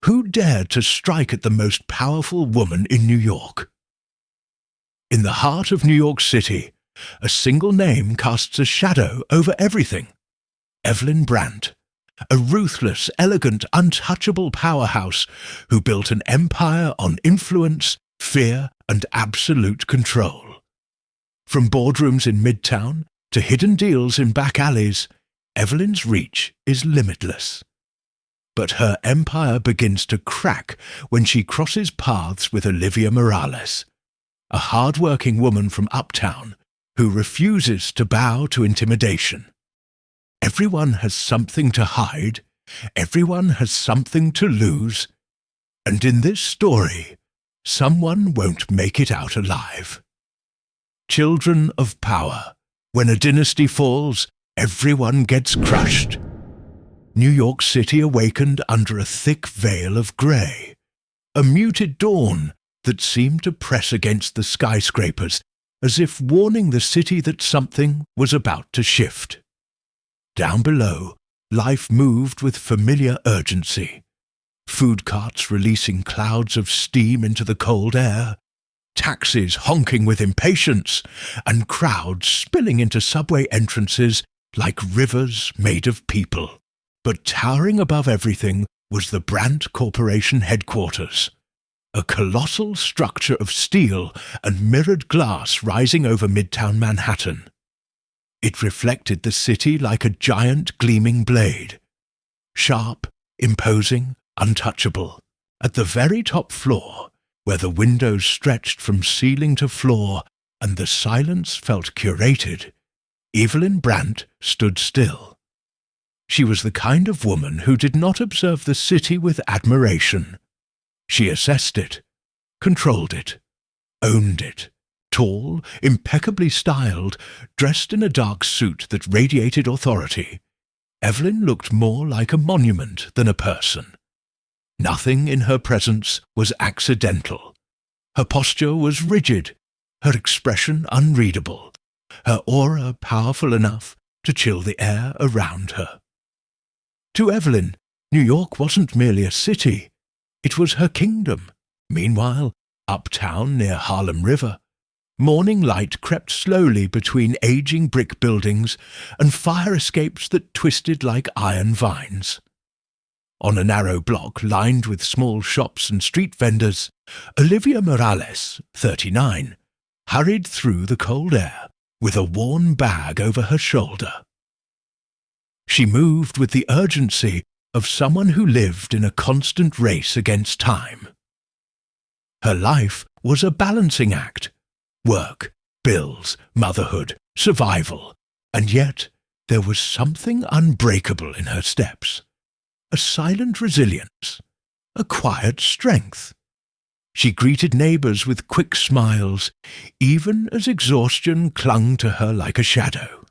Who dared to strike at the most powerful woman in New York? In the heart of New York City, a single name casts a shadow over everything. Evelyn Brandt, a ruthless, elegant, untouchable powerhouse who built an empire on influence, fear, and absolute control. From boardrooms in Midtown to hidden deals in back alleys, Evelyn's reach is limitless. But her empire begins to crack when she crosses paths with Olivia Morales, a hard-working woman from uptown who refuses to bow to intimidation. Everyone has something to hide, everyone has something to lose, and in this story, someone won't make it out alive. Children of power. When a dynasty falls, everyone gets crushed. New York City awakened under a thick veil of grey, a muted dawn that seemed to press against the skyscrapers as if warning the city that something was about to shift. Down below, life moved with familiar urgency. Food carts releasing clouds of steam into the cold air, taxis honking with impatience, and crowds spilling into subway entrances like rivers made of people. But towering above everything was the Brandt Corporation headquarters, a colossal structure of steel and mirrored glass rising over Midtown Manhattan. It reflected the city like a giant gleaming blade. Sharp, imposing, untouchable. At the very top floor, where the windows stretched from ceiling to floor and the silence felt curated, Evelyn Brandt stood still. She was the kind of woman who did not observe the city with admiration. She assessed it, controlled it, owned it. Tall, impeccably styled, dressed in a dark suit that radiated authority, Evelyn looked more like a monument than a person. Nothing in her presence was accidental. Her posture was rigid, her expression unreadable, her aura powerful enough to chill the air around her. To Evelyn, New York wasn't merely a city, it was her kingdom. Meanwhile, uptown near Harlem River, morning light crept slowly between aging brick buildings and fire escapes that twisted like iron vines. On a narrow block lined with small shops and street vendors, Olivia Morales, 39, hurried through the cold air with a worn bag over her shoulder. She moved with the urgency of someone who lived in a constant race against time. Her life was a balancing act. Work, bills, motherhood, survival, and yet there was something unbreakable in her steps. A silent resilience, a quiet strength. She greeted neighbors with quick smiles, even as exhaustion clung to her like a shadow.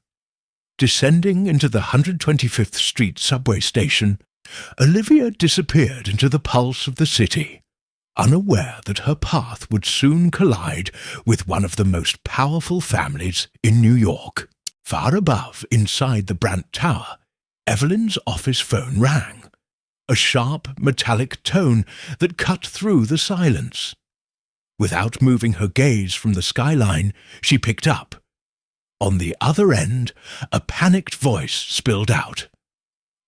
Descending into the 125th Street subway station, Olivia disappeared into the pulse of the city, unaware that her path would soon collide with one of the most powerful families in New York. Far above, inside the Brandt Tower, Evelyn's office phone rang, a sharp, metallic tone that cut through the silence. Without moving her gaze from the skyline, she picked up. On the other end, a panicked voice spilled out.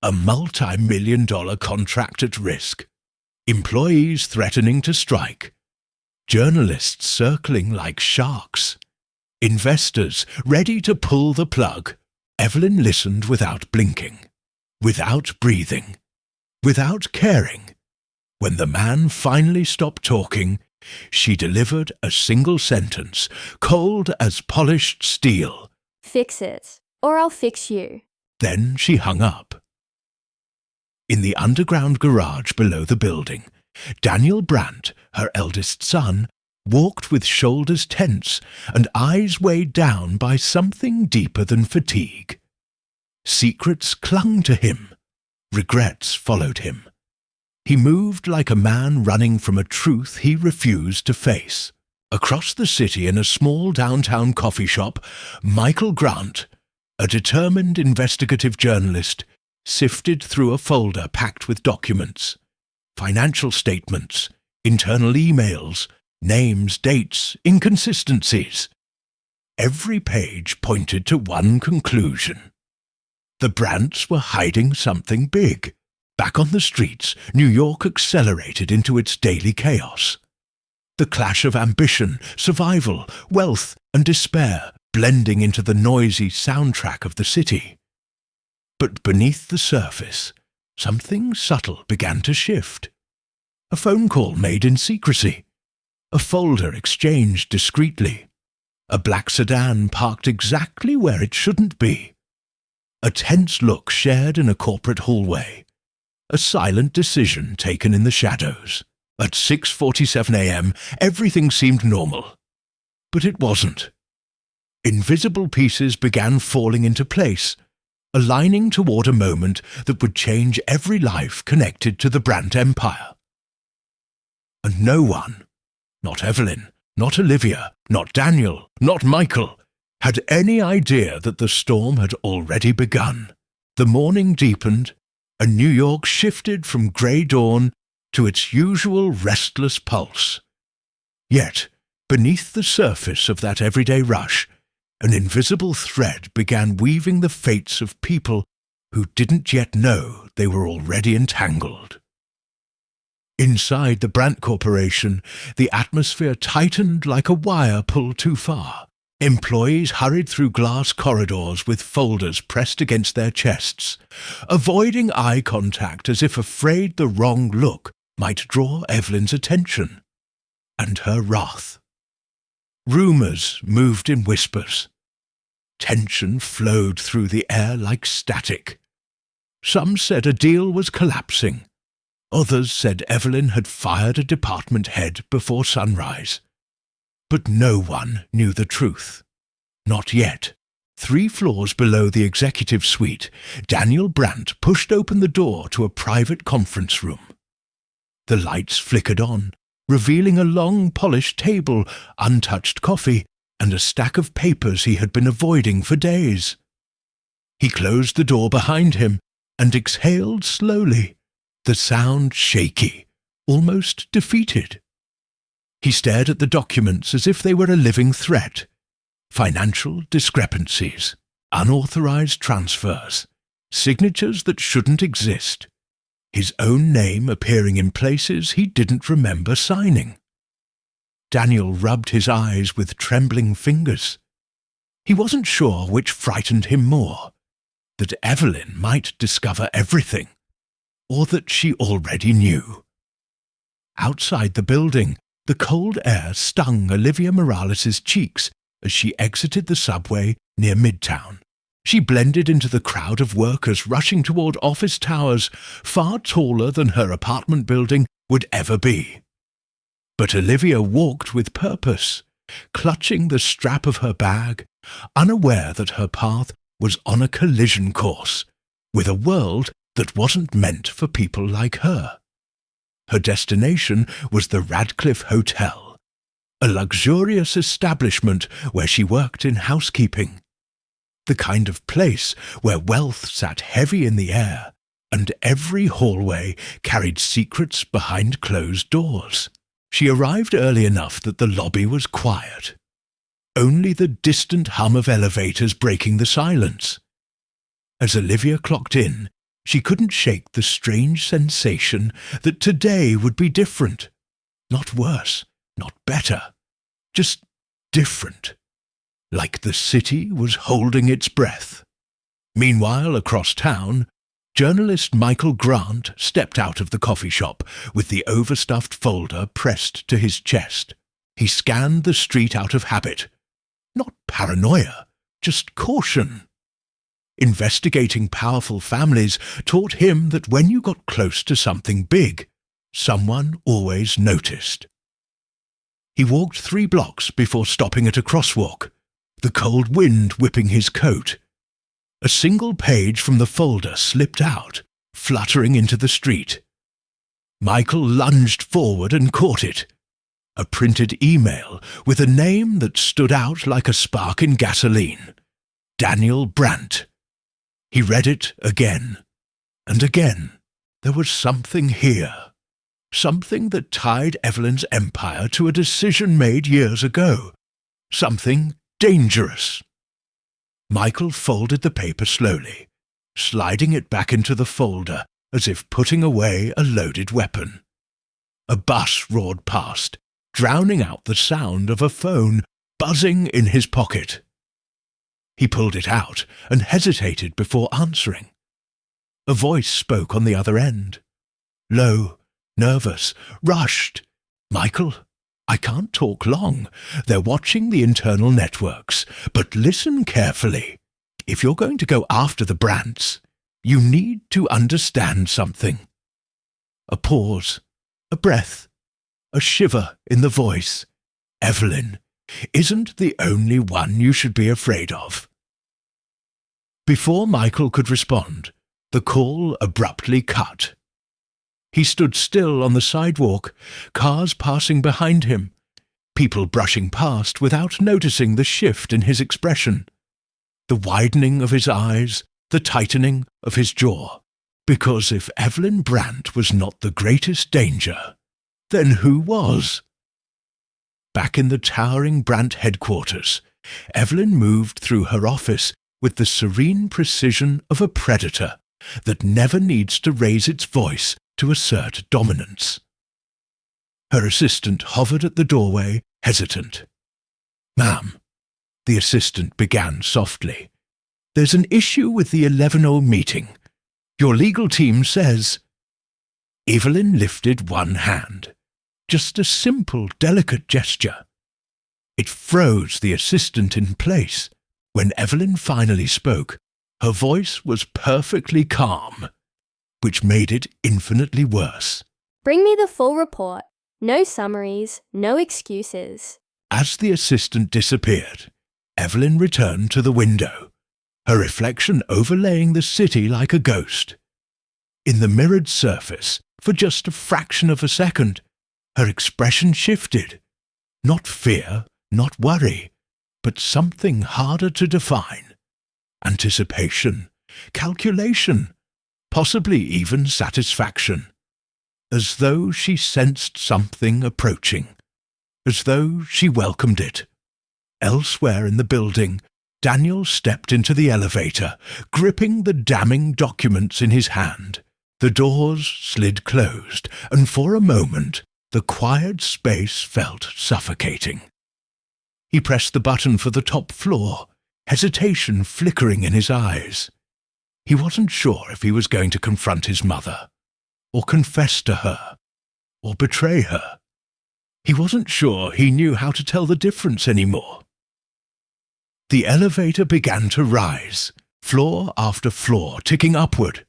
A multi-million-dollar contract at risk. Employees threatening to strike. Journalists circling like sharks. Investors ready to pull the plug. Evelyn listened without blinking, without breathing, without caring. When the man finally stopped talking, she delivered a single sentence, cold as polished steel. Fix it, or I'll fix you. Then she hung up. In the underground garage below the building, Daniel Brandt, her eldest son, walked with shoulders tense and eyes weighed down by something deeper than fatigue. Secrets clung to him. Regrets followed him. He moved like a man running from a truth he refused to face. Across the city in a small downtown coffee shop, Michael Grant, a determined investigative journalist, sifted through a folder packed with documents. financial statements, internal emails, names, dates, inconsistencies. Every page pointed to one conclusion. The Brandts were hiding something big. Back on the streets, New York accelerated into its daily chaos. The clash of ambition, survival, wealth, and despair blending into the noisy soundtrack of the city. But beneath the surface, something subtle began to shift. A phone call made in secrecy. A folder exchanged discreetly. A black sedan parked exactly where it shouldn't be. A tense look shared in a corporate hallway. A silent decision taken in the shadows. At 6:47 a.m., everything seemed normal. But it wasn't. Invisible pieces began falling into place, aligning toward a moment that would change every life connected to the Brandt Empire. And no one, not Evelyn, not Olivia, not Daniel, not Michael, had any idea that the storm had already begun. The morning deepened, and New York shifted from grey dawn to its usual restless pulse. Yet, beneath the surface of that everyday rush, an invisible thread began weaving the fates of people who didn't yet know they were already entangled. Inside the Brandt Corporation, the atmosphere tightened like a wire pulled too far. Employees hurried through glass corridors with folders pressed against their chests, avoiding eye contact as if afraid the wrong look might draw Evelyn's attention and her wrath. Rumours moved in whispers. Tension flowed through the air like static. Some said a deal was collapsing. Others said Evelyn had fired a department head before sunrise. But no one knew the truth. Not yet. 3 floors below the executive suite, Daniel Brandt pushed open the door to a private conference room. The lights flickered on, revealing a long, polished table, untouched coffee, and a stack of papers he had been avoiding for days. He closed the door behind him and exhaled slowly, the sound shaky, almost defeated. He stared at the documents as if they were a living threat. Financial discrepancies, unauthorized transfers, signatures that shouldn't exist. His own name appearing in places he didn't remember signing. Daniel rubbed his eyes with trembling fingers. He wasn't sure which frightened him more, that Evelyn might discover everything, or that she already knew. Outside the building, the cold air stung Olivia Morales' cheeks as she exited the subway near Midtown. She blended into the crowd of workers rushing toward office towers far taller than her apartment building would ever be. But Olivia walked with purpose, clutching the strap of her bag, unaware that her path was on a collision course with a world that wasn't meant for people like her. Her destination was the Radcliffe Hotel, a luxurious establishment where she worked in housekeeping. The kind of place where wealth sat heavy in the air, and every hallway carried secrets behind closed doors. She arrived early enough that the lobby was quiet. Only the distant hum of elevators breaking the silence. As Olivia clocked in, she couldn't shake the strange sensation that today would be different. Not worse, not better, just different. Like the city was holding its breath. Meanwhile, across town, journalist Michael Grant stepped out of the coffee shop with the overstuffed folder pressed to his chest. He scanned the street out of habit. Not paranoia, just caution. Investigating powerful families taught him that when you got close to something big, someone always noticed. He walked 3 blocks before stopping at a crosswalk, the cold wind whipping his coat. A single page from the folder slipped out, fluttering into the street. Michael lunged forward and caught it. A printed email with a name that stood out like a spark in gasoline. Daniel Brandt. He read it again, and again. There was something here. Something that tied Evelyn's empire to a decision made years ago. Something dangerous. Michael folded the paper slowly, sliding it back into the folder as if putting away a loaded weapon. A bus roared past, drowning out the sound of a phone buzzing in his pocket. He pulled it out and hesitated before answering. A voice spoke on the other end. Low, nervous, rushed. "Michael, I can't talk long. They're watching the internal networks, but listen carefully. If you're going to go after the Brandts, you need to understand something." A pause, a breath, a shiver in the voice. "Evelyn isn't the only one you should be afraid of." Before Michael could respond, the call abruptly cut. He stood still on the sidewalk, cars passing behind him, people brushing past without noticing the shift in his expression, the widening of his eyes, the tightening of his jaw. Because if Evelyn Brandt was not the greatest danger, then who was? Back in the towering Brandt headquarters, Evelyn moved through her office with the serene precision of a predator that never needs to raise its voice to assert dominance. Her assistant hovered at the doorway, hesitant. "Ma'am," the assistant began softly, "there's an issue with the 11:00 meeting. Your legal team says—" Evelyn lifted one hand. Just a simple, delicate gesture. It froze the assistant in place. When Evelyn finally spoke, her voice was perfectly calm, which made it infinitely worse. Bring me the full report. No summaries, no excuses. As the assistant disappeared, Evelyn returned to the window, her reflection overlaying the city like a ghost. In the mirrored surface, for just a fraction of a second, her expression shifted. Not fear, not worry, but something harder to define. Anticipation, calculation, possibly even satisfaction. As though she sensed something approaching. As though she welcomed it. Elsewhere in the building, Daniel stepped into the elevator, gripping the damning documents in his hand. The doors slid closed, and for a moment, the quiet space felt suffocating. He pressed the button for the top floor, hesitation flickering in his eyes. He wasn't sure if he was going to confront his mother, or confess to her, or betray her. He wasn't sure he knew how to tell the difference anymore. The elevator began to rise, floor after floor ticking upward,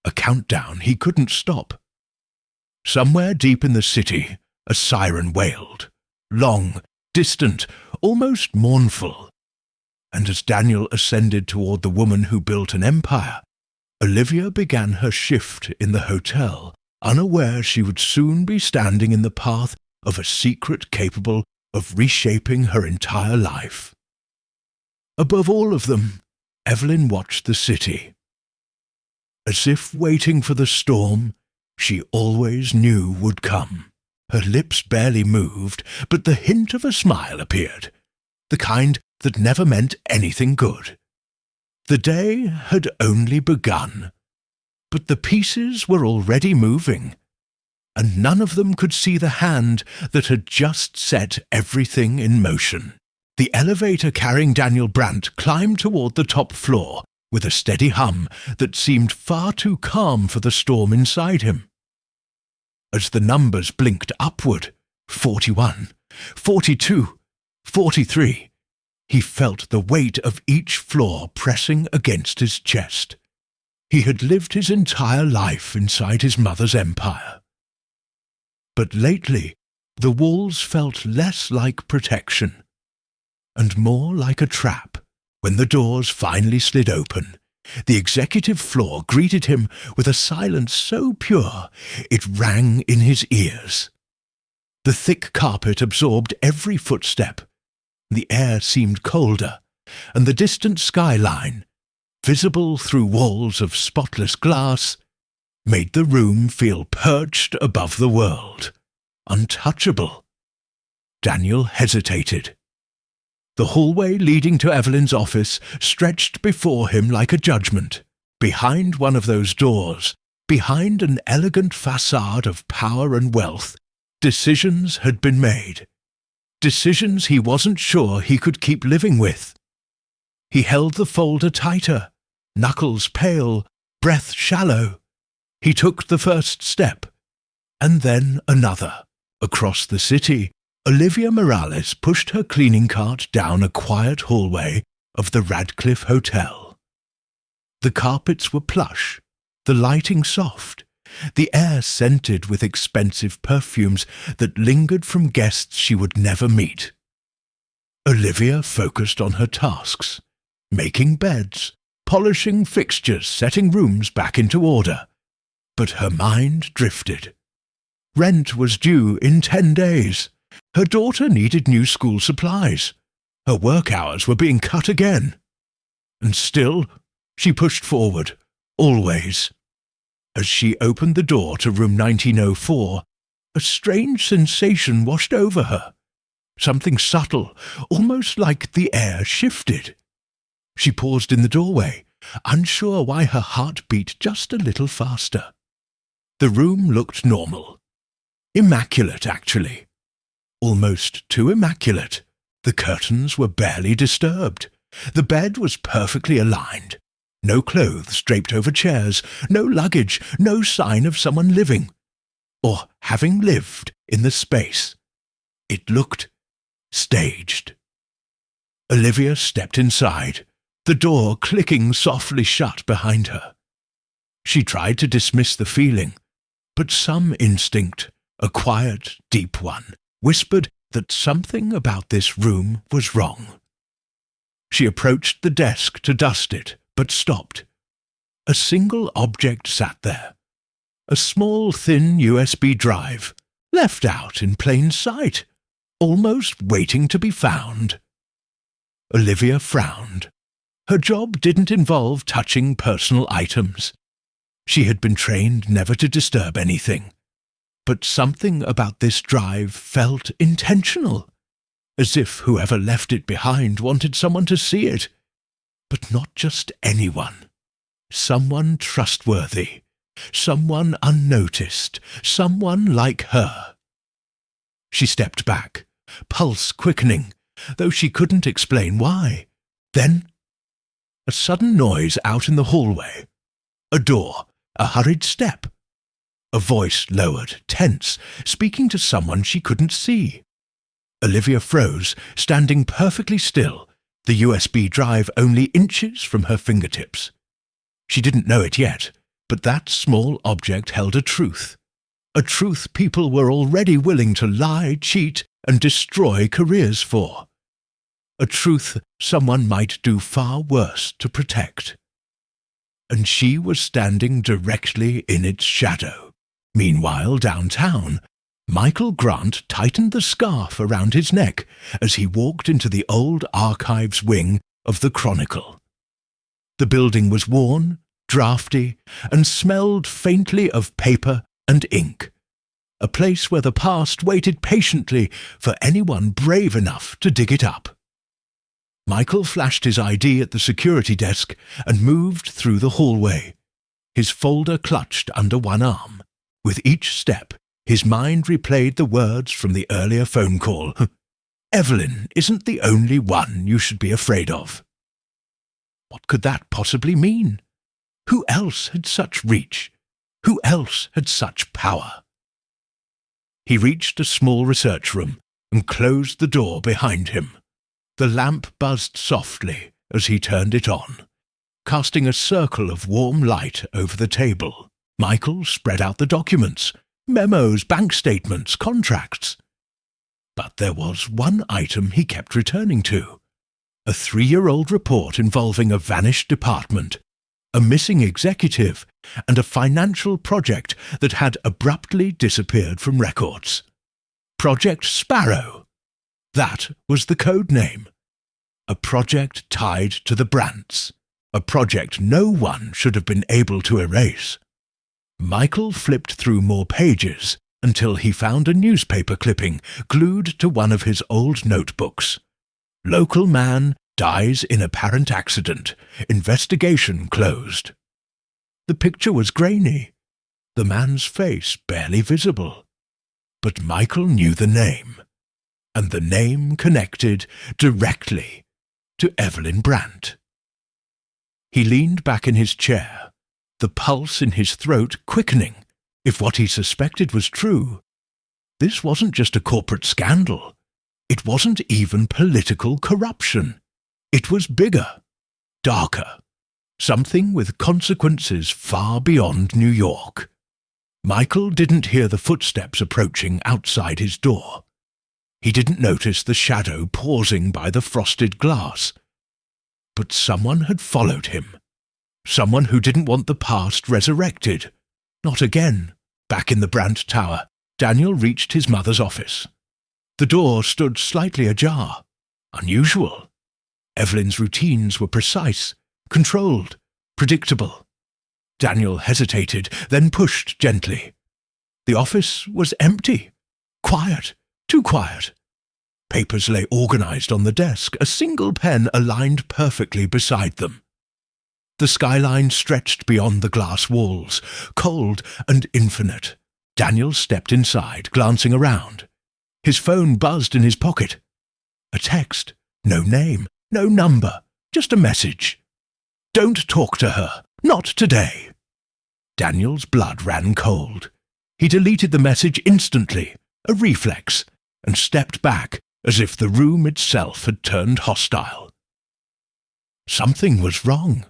a countdown he couldn't stop. Somewhere deep in the city, a siren wailed, long, distant, almost mournful. And as Daniel ascended toward the woman who built an empire, Olivia began her shift in the hotel, unaware she would soon be standing in the path of a secret capable of reshaping her entire life. Above all of them, Evelyn watched the city. As if waiting for the storm she always knew would come. Her lips barely moved, but the hint of a smile appeared, the kind that never meant anything good. The day had only begun, but the pieces were already moving, and none of them could see the hand that had just set everything in motion. The elevator carrying Daniel Brandt climbed toward the top floor with a steady hum that seemed far too calm for the storm inside him. As the numbers blinked upward, 41, 42, 43, he felt the weight of each floor pressing against his chest. He had lived his entire life inside his mother's empire. But lately, the walls felt less like protection, and more like a trap. When the doors finally slid open, the executive floor greeted him with a silence so pure it rang in his ears. The thick carpet absorbed every footstep. The air seemed colder, and the distant skyline, visible through walls of spotless glass, made the room feel perched above the world, untouchable. Daniel hesitated. The hallway leading to Evelyn's office stretched before him like a judgment. Behind one of those doors, behind an elegant facade of power and wealth, decisions had been made. Decisions he wasn't sure he could keep living with. He held the folder tighter, knuckles pale, breath shallow. He took the first step, and then another. Across the city, Olivia Morales pushed her cleaning cart down a quiet hallway of the Radcliffe Hotel. The carpets were plush, the lighting soft, the air scented with expensive perfumes that lingered from guests she would never meet. Olivia focused on her tasks, making beds, polishing fixtures, setting rooms back into order. But her mind drifted. Rent was due in 10 days. Her daughter needed new school supplies. Her work hours were being cut again. And still, she pushed forward, always. As she opened the door to room 1904, a strange sensation washed over her. Something subtle, almost like the air shifted. She paused in the doorway, unsure why her heart beat just a little faster. The room looked normal. Immaculate, actually. Almost too immaculate. The curtains were barely disturbed. The bed was perfectly aligned. No clothes draped over chairs, no luggage, no sign of someone living, or having lived in the space. It looked staged. Olivia stepped inside, the door clicking softly shut behind her. She tried to dismiss the feeling, but some instinct, a quiet, deep one, whispered that something about this room was wrong. She approached the desk to dust it, but stopped. A single object sat there. A small, thin USB drive, left out in plain sight, almost waiting to be found. Olivia frowned. Her job didn't involve touching personal items. She had been trained never to disturb anything. But something about this drive felt intentional, as if whoever left it behind wanted someone to see it. But not just anyone. Someone trustworthy. Someone unnoticed. Someone like her. She stepped back, pulse quickening, though she couldn't explain why. Then, a sudden noise out in the hallway. A door, a hurried step. A voice lowered, tense, speaking to someone she couldn't see. Olivia froze, standing perfectly still, the USB drive only inches from her fingertips. She didn't know it yet, but that small object held a truth people were already willing to lie, cheat, and destroy careers for. A truth someone might do far worse to protect. And she was standing directly in its shadow. Meanwhile, downtown, Michael Grant tightened the scarf around his neck as he walked into the old archives wing of the Chronicle. The building was worn, drafty, and smelled faintly of paper and ink, a place where the past waited patiently for anyone brave enough to dig it up. Michael flashed his ID at the security desk and moved through the hallway, his folder clutched under one arm. With each step, his mind replayed the words from the earlier phone call. Evelyn isn't the only one you should be afraid of. What could that possibly mean? Who else had such reach? Who else had such power? He reached a small research room and closed the door behind him. The lamp buzzed softly as he turned it on, casting a circle of warm light over the table. Michael spread out the documents, memos, bank statements, contracts. But there was one item he kept returning to. A 3-year-old report involving a vanished department, a missing executive, and a financial project that had abruptly disappeared from records. Project Sparrow. That was the code name. A project tied to the Brandts. A project no one should have been able to erase. Michael flipped through more pages until he found a newspaper clipping glued to one of his old notebooks. Local man dies in apparent accident. Investigation closed. The picture was grainy, the man's face barely visible. But Michael knew the name, and the name connected directly to Evelyn Brandt. He leaned back in his chair, the pulse in his throat quickening. If what he suspected was true, this wasn't just a corporate scandal. It wasn't even political corruption. It was bigger, darker, something with consequences far beyond New York. Michael didn't hear the footsteps approaching outside his door. He didn't notice the shadow pausing by the frosted glass. But someone had followed him. Someone who didn't want the past resurrected. Not again. Back in the Brandt Tower, Daniel reached his mother's office. The door stood slightly ajar. Unusual. Evelyn's routines were precise, controlled, predictable. Daniel hesitated, then pushed gently. The office was empty. Quiet. Too quiet. Papers lay organized on the desk, a single pen aligned perfectly beside them. The skyline stretched beyond the glass walls, cold and infinite. Daniel stepped inside, glancing around. His phone buzzed in his pocket. A text. No name, no number, just a message. Don't talk to her. Not today. Daniel's blood ran cold. He deleted the message instantly, a reflex, and stepped back as if the room itself had turned hostile. Something was wrong.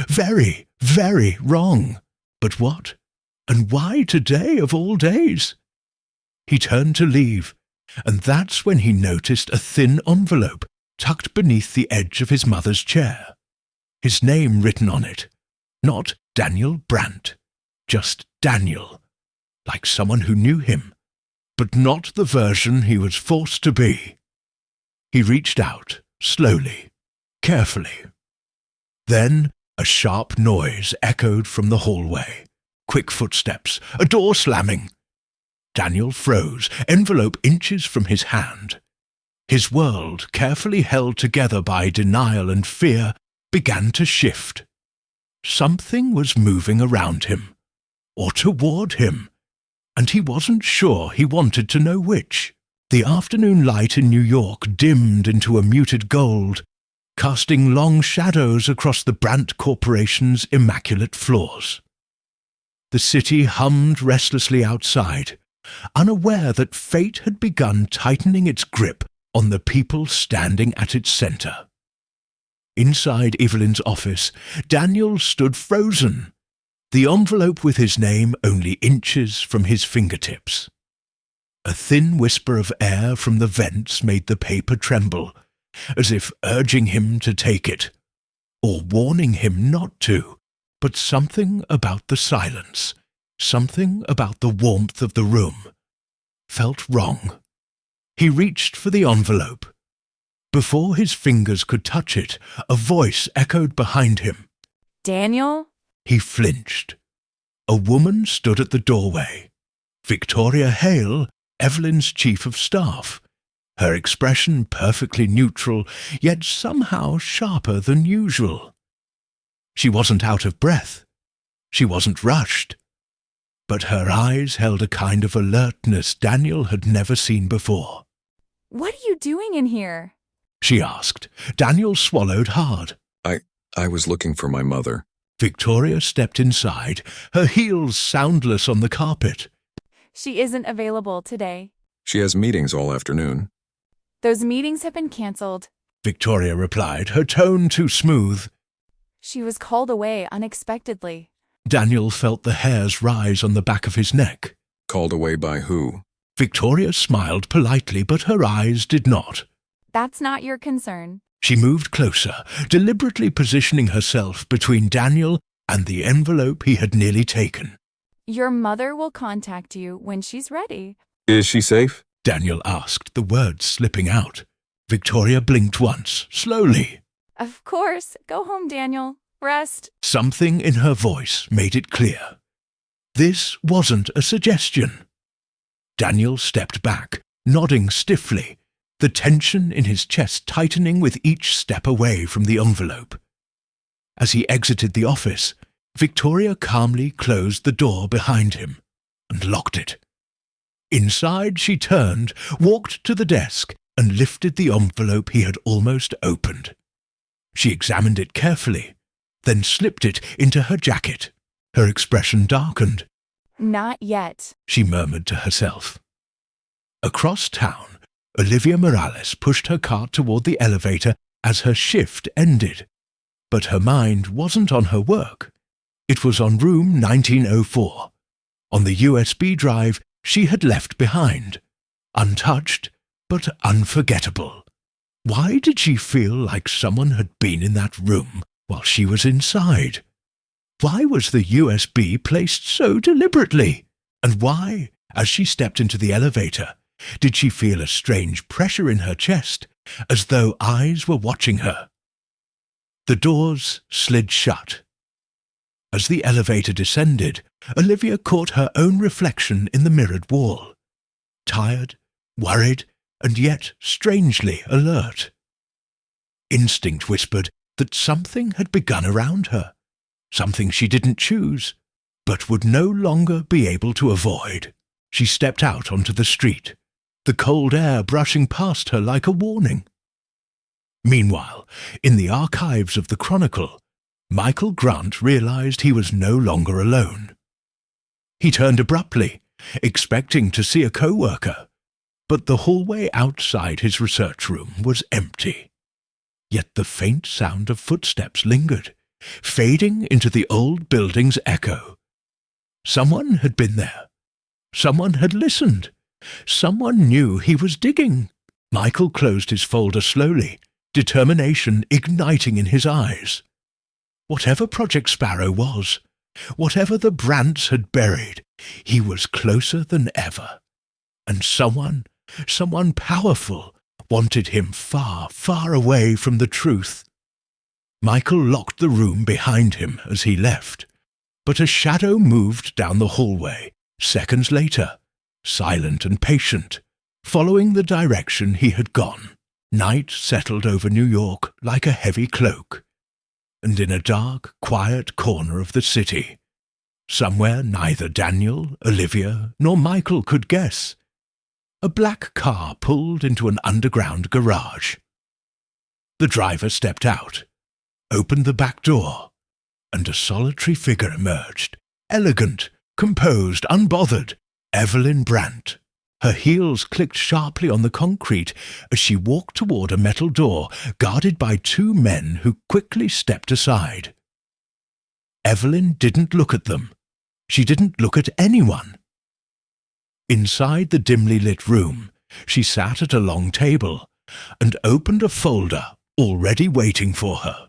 Very, very wrong. But what? And why today of all days? He turned to leave, and that's when he noticed a thin envelope tucked beneath the edge of his mother's chair. His name written on it. Not Daniel Brandt, just Daniel, like someone who knew him, but not the version he was forced to be. He reached out, slowly, carefully. Then a sharp noise echoed from the hallway. Quick footsteps, a door slamming. Daniel froze, envelope inches from his hand. His world, carefully held together by denial and fear, began to shift. Something was moving around him, or toward him, and he wasn't sure he wanted to know which. The afternoon light in New York dimmed into a muted gold, casting long shadows across the Brandt Corporation's immaculate floors. The city hummed restlessly outside, unaware that fate had begun tightening its grip on the people standing at its center. Inside Evelyn's office, Daniel stood frozen, the envelope with his name only inches from his fingertips. A thin whisper of air from the vents made the paper tremble, as if urging him to take it, or warning him not to, but something about the silence, something about the warmth of the room, felt wrong. He reached for the envelope. Before his fingers could touch it, a voice echoed behind him. Daniel? He flinched. A woman stood at the doorway. Victoria Hale, Evelyn's chief of staff. Her expression perfectly neutral, yet somehow sharper than usual. She wasn't out of breath. She wasn't rushed. But her eyes held a kind of alertness Daniel had never seen before. What are you doing in here? She asked. Daniel swallowed hard. I was looking for my mother. Victoria stepped inside, her heels soundless on the carpet. She isn't available today. She has meetings all afternoon. Those meetings have been canceled. Victoria replied, her tone too smooth. She was called away unexpectedly. Daniel felt the hairs rise on the back of his neck. Called away by who? Victoria smiled politely, but her eyes did not. That's not your concern. She moved closer, deliberately positioning herself between Daniel and the envelope he had nearly taken. Your mother will contact you when she's ready. Is she safe? Daniel asked, the words slipping out. Victoria blinked once, slowly. Of course. Go home, Daniel. Rest. Something in her voice made it clear. This wasn't a suggestion. Daniel stepped back, nodding stiffly, the tension in his chest tightening with each step away from the envelope. As he exited the office, Victoria calmly closed the door behind him and locked it. Inside, she turned, walked to the desk, and lifted the envelope he had almost opened. She examined it carefully, then slipped it into her jacket. Her expression darkened. Not yet. She murmured to herself. Across town, Olivia Morales pushed her cart toward the elevator as her shift ended. But her mind wasn't on her work. It was on room 1904, on the USB drive she had left behind, untouched but unforgettable. Why did she feel like someone had been in that room while she was inside? Why was the USB placed so deliberately? And why, as she stepped into the elevator, did she feel a strange pressure in her chest, as though eyes were watching her? The doors slid shut. As the elevator descended, Olivia caught her own reflection in the mirrored wall. Tired, worried, and yet strangely alert. Instinct whispered that something had begun around her, something she didn't choose, but would no longer be able to avoid. She stepped out onto the street, the cold air brushing past her like a warning. Meanwhile, in the archives of the Chronicle, Michael Grant realized he was no longer alone. He turned abruptly, expecting to see a co-worker, but the hallway outside his research room was empty. Yet the faint sound of footsteps lingered, fading into the old building's echo. Someone had been there. Someone had listened. Someone knew he was digging. Michael closed his folder slowly, determination igniting in his eyes. Whatever Project Sparrow was, whatever the Brandts had buried, he was closer than ever. And someone powerful, wanted him far, far away from the truth. Michael locked the room behind him as he left, but a shadow moved down the hallway, seconds later, silent and patient, following the direction he had gone. Night settled over New York like a heavy cloak, and in a dark, quiet corner of the city, somewhere neither Daniel, Olivia, nor Michael could guess, a black car pulled into an underground garage. The driver stepped out, opened the back door, and a solitary figure emerged, elegant, composed, unbothered, Evelyn Brandt. Her heels clicked sharply on the concrete as she walked toward a metal door guarded by two men who quickly stepped aside. Evelyn didn't look at them. She didn't look at anyone. Inside the dimly lit room, she sat at a long table and opened a folder already waiting for her.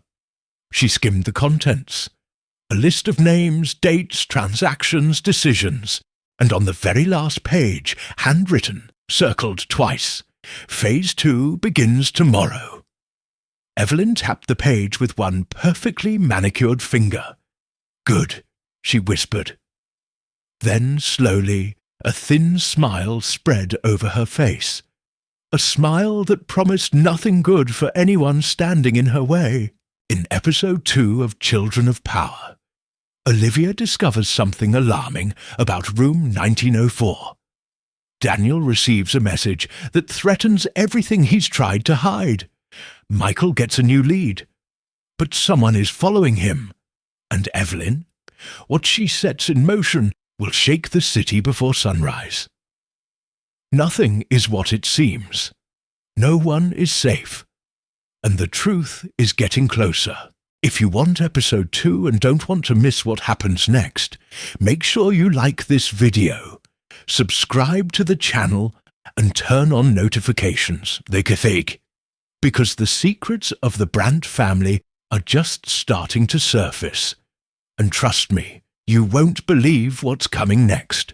She skimmed the contents, a list of names, dates, transactions, decisions, and on the very last page, handwritten, circled twice, Phase 2 begins tomorrow. Evelyn tapped the page with one perfectly manicured finger. Good, she whispered. Then, slowly, a thin smile spread over her face, a smile that promised nothing good for anyone standing in her way. In Episode 2 of Children of Power, Olivia discovers something alarming about room 1904. Daniel receives a message that threatens everything he's tried to hide. Michael gets a new lead, but someone is following him. And Evelyn? What she sets in motion will shake the city before sunrise. Nothing is what it seems. No one is safe. And the truth is getting closer. If you want Episode 2 and don't want to miss what happens next, make sure you like this video, subscribe to the channel, and turn on notifications, because the secrets of the Brandt family are just starting to surface. And trust me, you won't believe what's coming next.